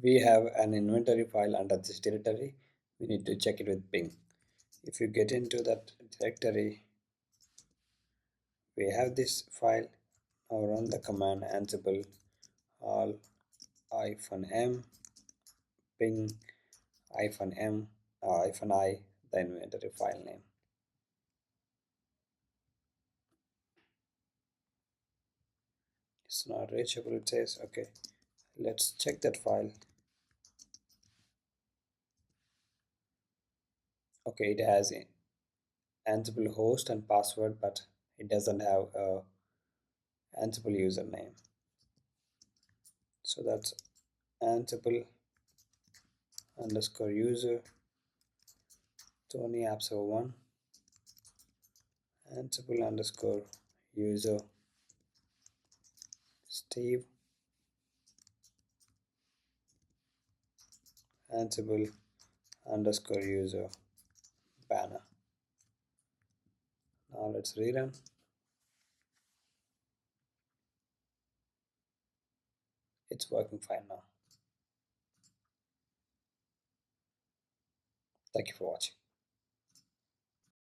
we have an inventory file under this directory. We need to check it with ping. If you get into that directory, we have this file. Now run the command ansible all -m ping -m -i the inventory file name. It's not reachable, it says. Okay, let's check that file. Okay, it has a Ansible host and password, but it doesn't have a Ansible username. So that's Ansible underscore user Tony Apps01 Ansible underscore user Steve Ansible underscore user banner. Now let's rerun. It's working fine now. Thank you for watching.